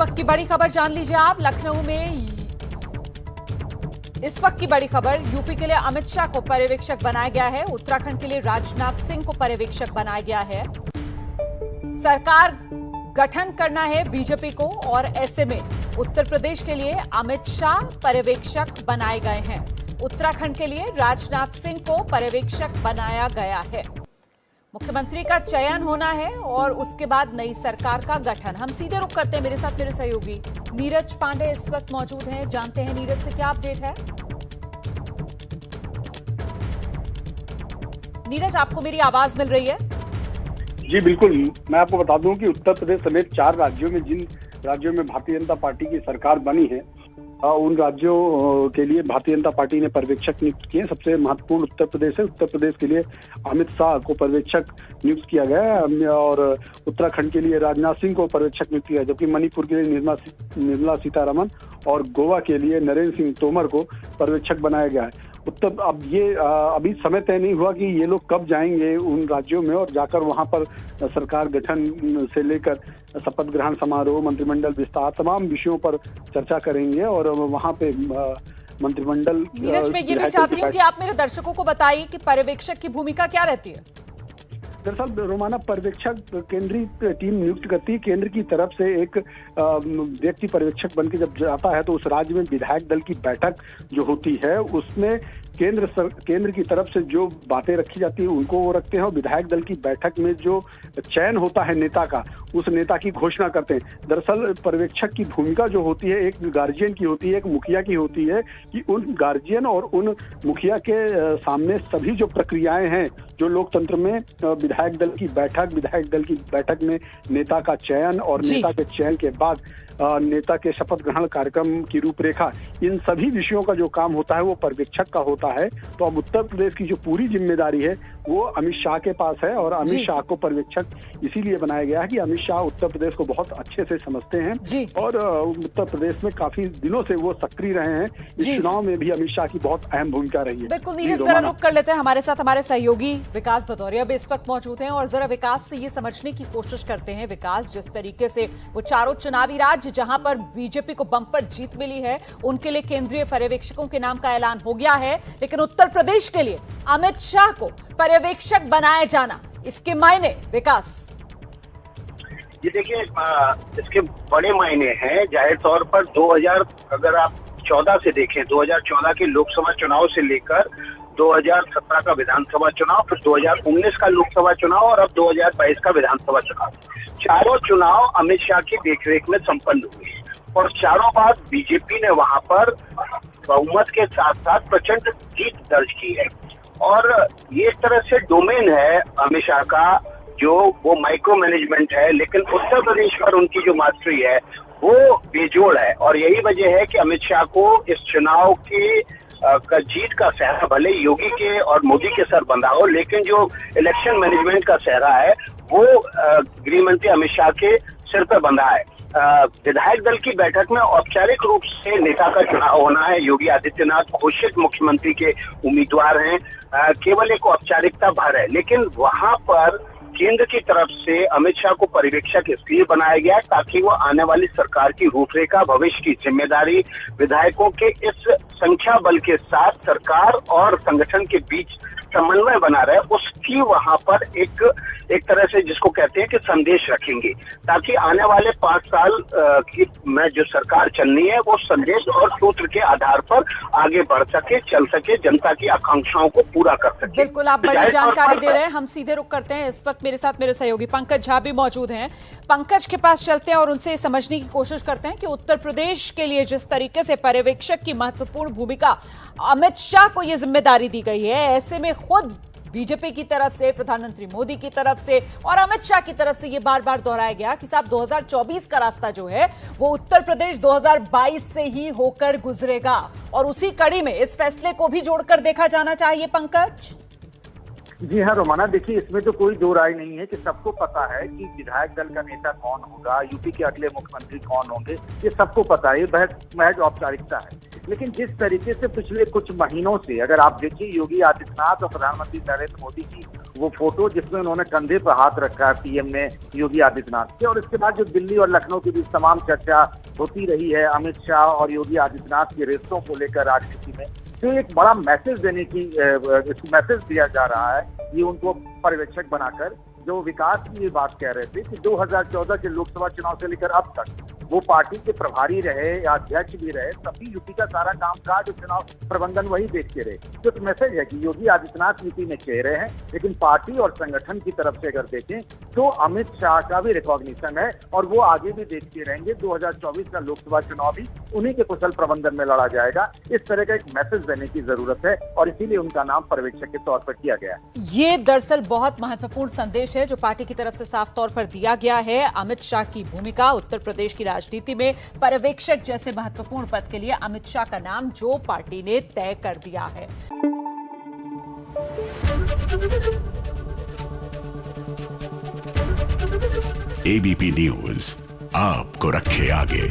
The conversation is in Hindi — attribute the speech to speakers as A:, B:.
A: वक्त की बड़ी खबर जान लीजिए आप। लखनऊ में इस वक्त की बड़ी खबर, यूपी के लिए अमित शाह को पर्यवेक्षक बनाया गया है। उत्तराखंड के लिए राजनाथ सिंह को पर्यवेक्षक बनाया गया है। सरकार गठन करना है बीजेपी को और ऐसे में उत्तर प्रदेश के लिए अमित शाह पर्यवेक्षक बनाए गए हैं। उत्तराखंड के लिए राजनाथ सिंह को पर्यवेक्षक बनाया गया है। मुख्यमंत्री का चयन होना है और उसके बाद नई सरकार का गठन। हम सीधे रुख करते हैं, मेरे साथ मेरे सहयोगी नीरज पांडे इस वक्त मौजूद हैं। जानते हैं नीरज से क्या अपडेट है। नीरज, आपको मेरी आवाज मिल रही है?
B: जी बिल्कुल, मैं आपको बता दूं कि उत्तर प्रदेश समेत 4 राज्यों में जिन राज्यों में भारतीय जनता पार्टी की सरकार बनी है उन राज्यों के लिए भारतीय जनता पार्टी ने पर्यवेक्षक नियुक्त किए। सबसे महत्वपूर्ण उत्तर प्रदेश है। उत्तर प्रदेश के लिए अमित शाह को पर्यवेक्षक नियुक्त किया गया है और उत्तराखंड के लिए राजनाथ सिंह को पर्यवेक्षक नियुक्त किया है, जबकि मणिपुर के लिए निर्मला सीतारमण और गोवा के लिए नरेंद्र सिंह तोमर को पर्यवेक्षक बनाया गया है। अब ये अभी समय तय नहीं हुआ कि ये लोग कब जाएंगे उन राज्यों में और जाकर वहां पर सरकार गठन से लेकर शपथ ग्रहण समारोह, मंत्रिमंडल विस्तार, तमाम विषयों पर चर्चा करेंगे और वहां पे मंत्रिमंडल।
A: नीरज, मैं ये भी चाहती हूँ कि आप मेरे दर्शकों को बताइए कि पर्यवेक्षक की भूमिका क्या रहती है।
B: दरअसल रोमाना, पर्यवेक्षक केंद्रीय टीम नियुक्त करती है। केंद्र की तरफ से एक व्यक्ति पर्यवेक्षक बनकर जब जाता है तो उस राज्य में विधायक दल की बैठक जो होती है उसमें केंद्र की तरफ से जो बातें रखी जाती है उनको वो रखते हैं और विधायक दल की बैठक में जो चयन होता है नेता का, उस नेता की घोषणा करते हैं। दरअसल पर्यवेक्षक की भूमिका जो होती है एक गार्जियन की होती है, एक मुखिया की होती है कि उन गार्जियन और उन मुखिया के सामने सभी जो प्रक्रियाएं हैं जो लोकतंत्र में विधायक दल की बैठक में नेता का चयन और नेता के चयन के बाद नेता के शपथ ग्रहण कार्यक्रम की रूपरेखा, इन सभी विषयों का जो काम होता है वो पर्यवेक्षक का होता है। तो अब उत्तर प्रदेश की जो पूरी जिम्मेदारी है वो अमित शाह के पास है और अमित शाह को पर्यवेक्षक इसीलिए बनाया गया है कि अमित शाह उत्तर प्रदेश को बहुत अच्छे से समझते हैं और उत्तर प्रदेश में काफी दिनों से वो सक्रिय रहे हैं। इस चुनाव में भी अमित शाह की बहुत अहम भूमिका रही है।
A: बिल्कुल नीरज, जरा रुक कर लेते हैं। हमारे साथ हमारे सहयोगी विकास भदौरिया भी इस वक्त मौजूद हैं और जरा विकास से ये समझने की कोशिश करते हैं। विकास, जिस तरीके से वो चारों चुनावी राज्य जहां पर बीजेपी को बम्पर जीत मिली है उनके लिए केंद्रीय पर्यवेक्षकों के नाम का ऐलान हो गया है, लेकिन उत्तर प्रदेश के लिए अमित शाह को पर्यवेक्षक बनाया जाना, इसके मायने विकास?
C: ये देखिए, इसके बड़े मायने हैं। जाहिर तौर पर 2014 से देखें, 2014 के लोकसभा चुनाव से लेकर 2017 का विधानसभा चुनाव, फिर 2019 का लोकसभा चुनाव और अब 2022 का विधानसभा चुनाव, चारों चुनाव अमित शाह की देखरेख में संपन्न हुए और चारों बार बीजेपी ने वहां पर बहुमत के साथ साथ प्रचंड जीत दर्ज की है। और ये एक तरह से डोमेन है अमित शाह का, जो वो माइक्रो मैनेजमेंट है, लेकिन उत्तर प्रदेश पर उनकी जो मास्टरी है वो बेजोड़ है। और यही वजह है कि अमित शाह को इस चुनाव के जीत का सेहरा भले योगी के और मोदी के सर बंधा हो, लेकिन जो इलेक्शन मैनेजमेंट का सेहरा है वो गृह मंत्री अमित शाह के सिर पर बंधा है। विधायक दल की बैठक में औपचारिक रूप से नेता का चुनाव होना है। योगी आदित्यनाथ घोषित मुख्यमंत्री के उम्मीदवार हैं, केवल एक औपचारिकता भर है, लेकिन वहां पर केंद्र की तरफ से अमित शाह को पर्यवेक्षक इसलिए बनाया गया है ताकि वो आने वाली सरकार की रूपरेखा, भविष्य की जिम्मेदारी, विधायकों के इस संख्या बल के साथ सरकार और संगठन के बीच समन्वय बना रहे, उसकी वहां पर एक तरह से जिसको कहते हैं कि संदेश रखेंगे, ताकि आने वाले 5 साल की में जो सरकार चलनी है वो संदेश और सूत्र के आधार पर आगे बढ़ सके, चल सके, जनता की आकांक्षाओं को पूरा कर सके।
A: बिल्कुल, आप बड़ी जानकारी दे रहे हैं। हम सीधे रुक करते हैं। इस वक्त मेरे साथ मेरे सहयोगी पंकज झा भी मौजूद हैं। पंकज के पास चलते हैं और उनसे समझने की कोशिश करते हैं कि उत्तर प्रदेश के लिए जिस तरीके से पर्यवेक्षक की महत्वपूर्ण भूमिका अमित शाह को यह जिम्मेदारी दी गई है, ऐसे में खुद बीजेपी की तरफ से, प्रधानमंत्री मोदी की तरफ से और अमित शाह की तरफ से ये बार बार दोहराया गया कि साहब 2024 का रास्ता जो है वो उत्तर प्रदेश 2022 से ही होकर गुजरेगा और उसी कड़ी में इस फैसले को भी जोड़कर देखा जाना चाहिए। पंकज
D: जी हाँ रोमाना, देखिए इसमें तो कोई दो राय नहीं है कि सबको पता है कि विधायक दल का नेता कौन होगा, यूपी के अगले मुख्यमंत्री कौन होंगे, ये सबको पता है। ये महज औपचारिकता है। लेकिन जिस तरीके से पिछले कुछ महीनों से अगर आप देखिए योगी आदित्यनाथ और प्रधानमंत्री नरेंद्र मोदी की वो फोटो जिसमें उन्होंने कंधे पर हाथ रखा है पीएम ने योगी आदित्यनाथ के, और इसके बाद जो दिल्ली और लखनऊ के बीच तमाम चर्चा होती रही है अमित शाह और योगी आदित्यनाथ के रिश्तों को लेकर राजनीति में, तो एक बड़ा मैसेज देने की मैसेज दिया जा रहा है ये उनको पर्यवेक्षक बनाकर, जो विकास की ये बात कह रहे थे कि 2014 के लोकसभा चुनाव से लेकर अब तक वो पार्टी के प्रभारी रहे या अध्यक्ष भी रहे, तभी यूपी का सारा कामकाज और चुनाव प्रबंधन वही देखते रहे। तो एक मैसेज है कि योगी आदित्यनाथ यूपी में चेहरे हैं, लेकिन पार्टी और संगठन की तरफ से अगर देखें तो अमित शाह का भी रिकॉग्निशन है और वो आगे भी देखते रहेंगे। 2024 का लोकसभा चुनाव भी उन्हीं के कुशल प्रबंधन में लड़ा जाएगा। इस तरह का एक मैसेज देने की जरूरत है और इसीलिए उनका नाम पर्यवेक्षक के तौर पर किया गया है।
A: ये दरअसल बहुत महत्वपूर्ण संदेश है जो पार्टी की तरफ से साफ तौर पर दिया गया है। अमित शाह की भूमिका उत्तर प्रदेश की राजनीति में पर्यवेक्षक जैसे महत्वपूर्ण पद के लिए अमित शाह का नाम जो पार्टी ने तय कर दिया है।
E: एबीपी न्यूज आपको रखे आगे।